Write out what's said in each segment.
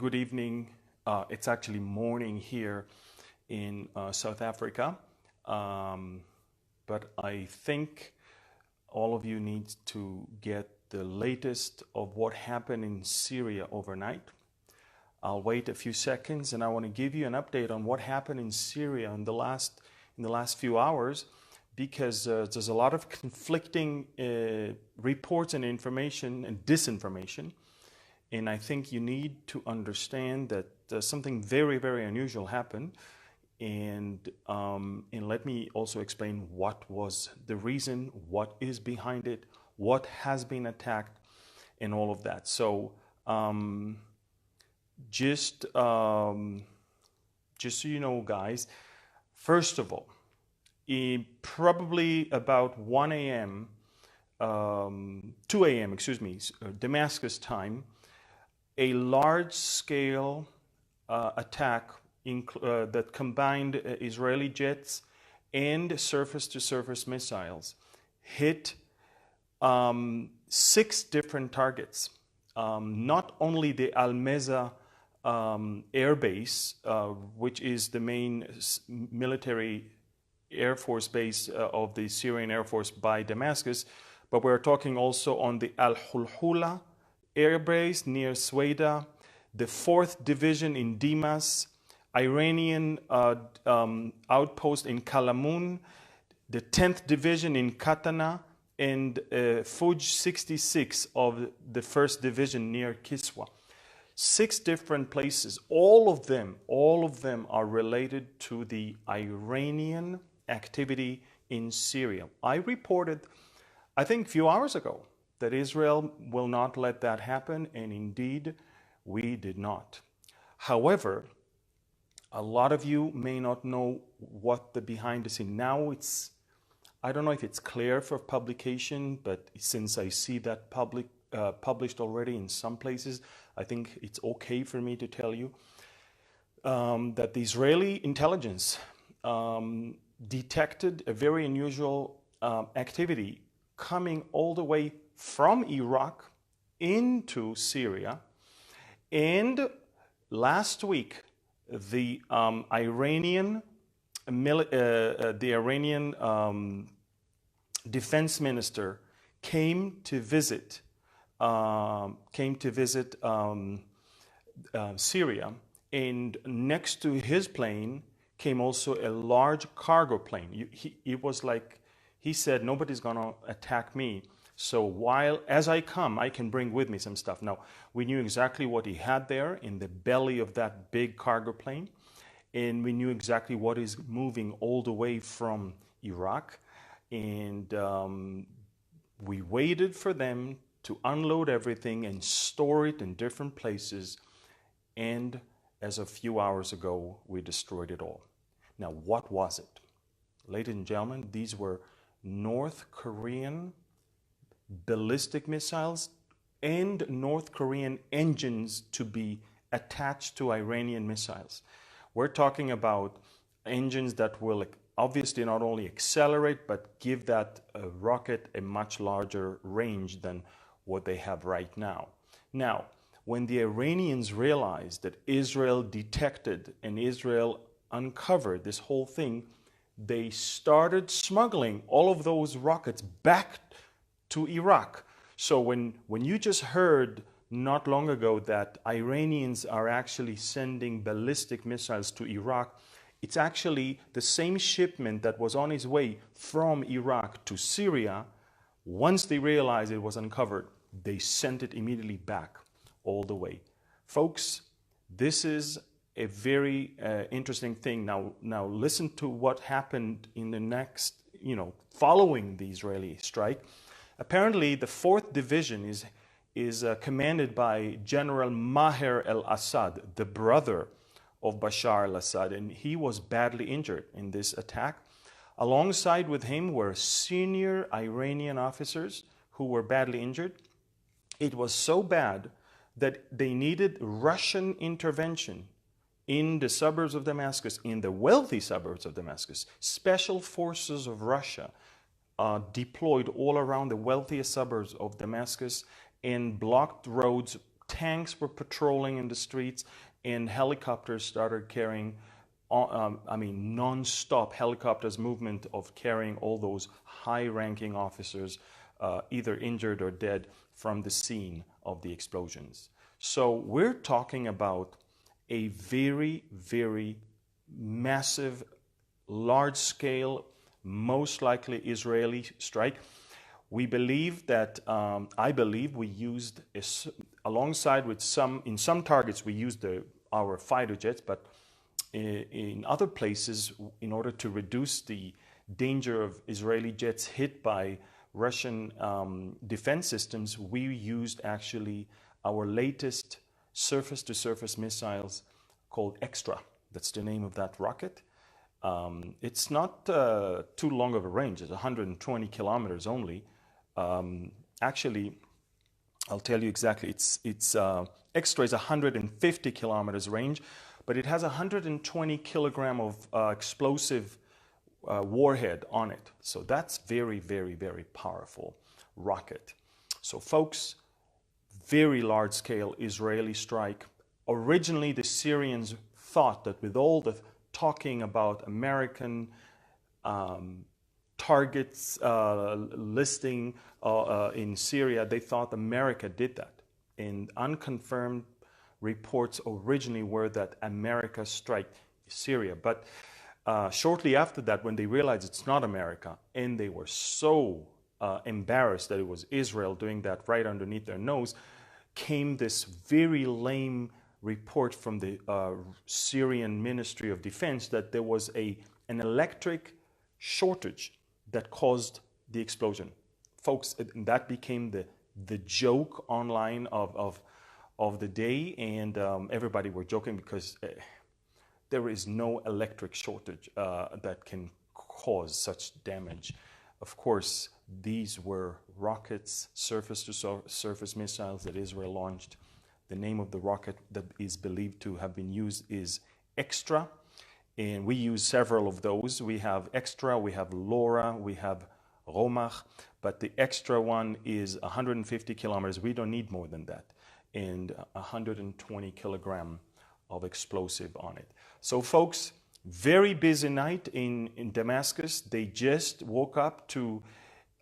good evening. It's actually morning here in South Africa. But I think all of you need to get the latest of what happened in Syria overnight. I'll wait a few seconds and I want to give you an update on what happened in Syria in the last few hours, because there's a lot of conflicting reports and information and disinformation. And I think you need to understand that something very, very unusual happened. And let me also explain what was the reason, what is behind it, what has been attacked, and all of that. So just so you know, guys, first of all, probably about 1 a.m., 2 a.m., excuse me, Damascus time, a large-scale attack that combined Israeli jets and surface-to-surface missiles hit 6 different targets. Not only the Al-Meza air base, which is the main military Air Force base of the Syrian Air Force by Damascus, but we're talking also on the Al-Hulhula air base near Sweda, the 4th Division in Dimas, Iranian outpost in Kalamun, the 10th Division in Katana, and Fuj 66 of the 1st Division near Kiswa. 6 different places. All of them are related to the Iranian activity in Syria. I reported, I think a few hours ago, that Israel will not let that happen, and indeed we did not. However, a lot of you may not know what the behind the scene. Now I don't know if it's clear for publication, but since I see that published already in some places, I think it's okay for me to tell you that the Israeli intelligence detected a very unusual activity coming all the way from Iraq into Syria. And last week, the Iranian defense minister came to visit Syria, and next to his plane came also a large cargo plane. It was like he said, nobody's gonna attack me. So as I come, I can bring with me some stuff. Now, we knew exactly what he had there in the belly of that big cargo plane, and we knew exactly what is moving all the way from Iraq. And we waited for them to unload everything and store it in different places. And as a few hours ago, we destroyed it all. Now, what was it? Ladies and gentlemen, these were North Korean ballistic missiles and North Korean engines to be attached to Iranian missiles. We're talking about engines that will obviously not only accelerate, but give that rocket a much larger range than what they have right now. Now, when the Iranians realized that Israel detected and Israel uncovered this whole thing, they started smuggling all of those rockets back to Iraq. So when you just heard not long ago that Iranians are actually sending ballistic missiles to Iraq, it's actually the same shipment that was on its way from Iraq to Syria. Once they realized it was uncovered, they sent it immediately back all the way. Folks, this is a very interesting thing. Now listen to what happened in the next, following the Israeli strike. Apparently, the 4th Division is commanded by General Maher al-Assad, the brother of Bashar al-Assad, and he was badly injured in this attack. Alongside with him were senior Iranian officers who were badly injured. It was so bad that they needed Russian intervention in the suburbs of Damascus, in the wealthy suburbs of Damascus. Special forces of Russia deployed all around the wealthiest suburbs of Damascus and blocked roads tanks were patrolling in the streets, and helicopters started carrying, non-stop helicopters movement of carrying all those high-ranking officers, either injured or dead, from the scene of the explosions. So we're talking about a very, very massive, large-scale, most likely Israeli strike. We believe that, I believe we used, alongside with in some targets we used our fighter jets, but in other places, in order to reduce the danger of Israeli jets hit by Russian defense systems, we used actually our latest surface-to-surface missiles called Extra. That's the name of that rocket. It's not too long of a range. It's 120 kilometers only. Actually, I'll tell you exactly. It's Extra is 150 kilometers range, but it has 120 kilogram of explosive warhead on it. So that's very, very, very powerful rocket. So folks, very large-scale Israeli strike. Originally, the Syrians thought that with all the talking about American targets listing in Syria, they thought America did that. And unconfirmed reports originally were that America struck Syria. But shortly after that, when they realized it's not America, and they were so embarrassed that it was Israel doing that right underneath their nose, came this very lame report from the Syrian Ministry of Defense that there was an electric shortage that caused the explosion. Folks, that became the joke online of the day, and everybody were joking because there is no electric shortage that can cause such damage. Of course, these were rockets, surface-to-surface missiles that Israel launched. The name of the rocket that is believed to have been used is Extra, and we use several of those. We have Extra, we have Laura, we have Romach, but the Extra one is 150 kilometers. We don't need more than that, and 120 kilogram of explosive on it. So folks, very busy night in Damascus. They just woke up to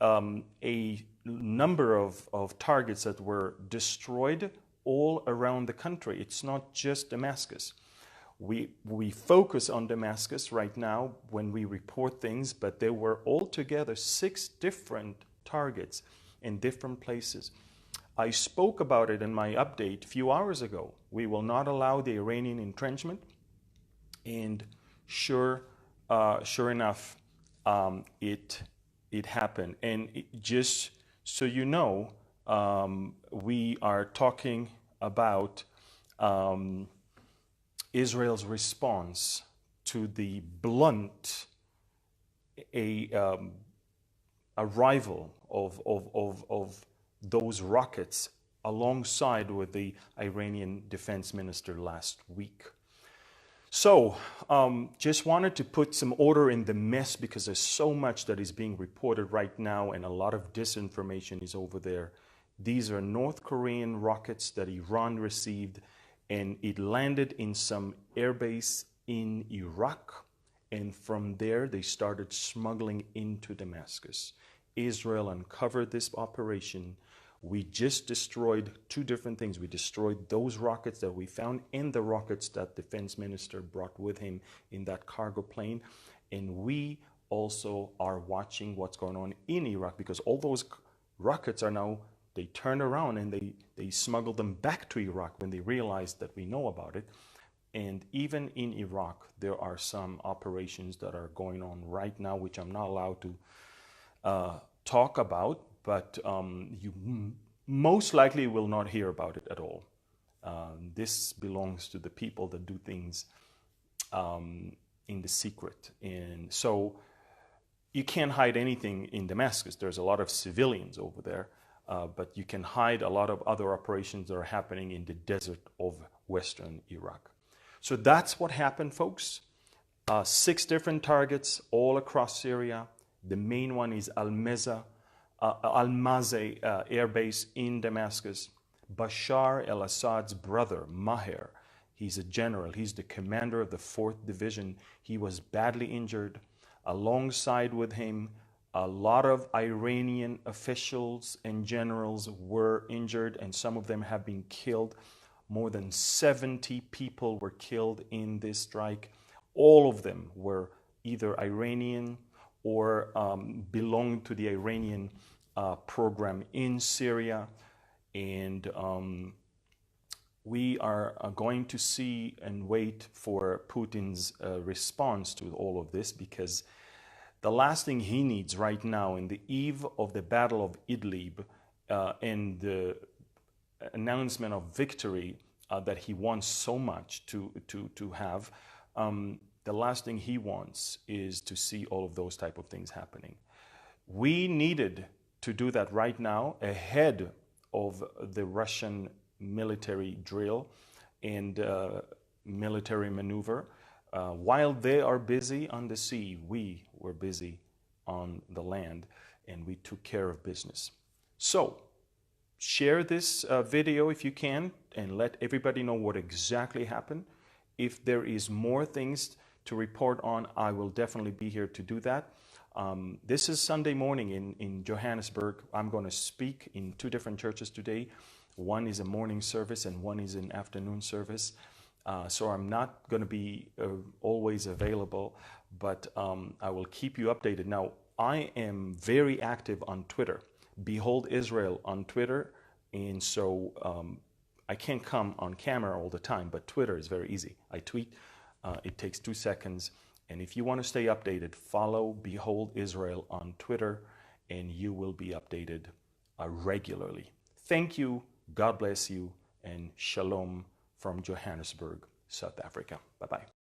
a number of targets that were destroyed all around the country. It's not just Damascus. We focus on Damascus right now when we report things, but there were altogether 6 different targets in different places. I spoke about it in my update a few hours ago. We will not allow the Iranian entrenchment, and sure enough, it happened. And just so you know, we are talking about Israel's response to the blunt arrival of those rockets alongside with the Iranian defense minister last week. So just wanted to put some order in the mess because there's so much that is being reported right now and a lot of disinformation is over there. These are North Korean rockets that Iran received, and it landed in some airbase in Iraq, and from there they started smuggling into Damascus. Israel uncovered this operation. We just destroyed 2 different things. We destroyed those rockets that we found and the rockets that the defense minister brought with him in that cargo plane. And we also are watching what's going on in Iraq, because all those rockets are now, they turn around and they smuggle them back to Iraq when they realize that we know about it. And even in Iraq, there are some operations that are going on right now, which I'm not allowed to talk about, but you most likely will not hear about it at all. This belongs to the people that do things in the secret. And so you can't hide anything in Damascus. There's a lot of civilians over there, but you can hide a lot of other operations that are happening in the desert of Western Iraq. So that's what happened, folks. 6 different targets all across Syria. The main one is Al-Mazeh Air Base in Damascus. Bashar al-Assad's brother, Maher. He's a general. He's the commander of the 4th Division. He was badly injured. Alongside with him, a lot of Iranian officials and generals were injured, and some of them have been killed. More than 70 people were killed in this strike. All of them were either Iranian or belonged to the Iranian program in Syria. And we are going to see and wait for Putin's response to all of this, because the last thing he needs right now, in the eve of the Battle of Idlib and the announcement of victory that he wants so much to have, the last thing he wants is to see all of those type of things happening. We needed to do that right now, ahead of the Russian military drill and military maneuver. While they are busy on the sea, we were busy on the land, and we took care of business. So, share this video if you can, and let everybody know what exactly happened. If there is more things to report on, I will definitely be here to do that. This is Sunday morning in Johannesburg. I'm going to speak in 2 different churches today. One is a morning service and one is an afternoon service. So I'm not going to be always available, but I will keep you updated. Now, I am very active on Twitter. Behold Israel on Twitter. And so I can't come on camera all the time, but Twitter is very easy. I tweet. It takes 2 seconds. And if you want to stay updated, follow Behold Israel on Twitter, and you will be updated regularly. Thank you. God bless you. And shalom from Johannesburg, South Africa. Bye-bye.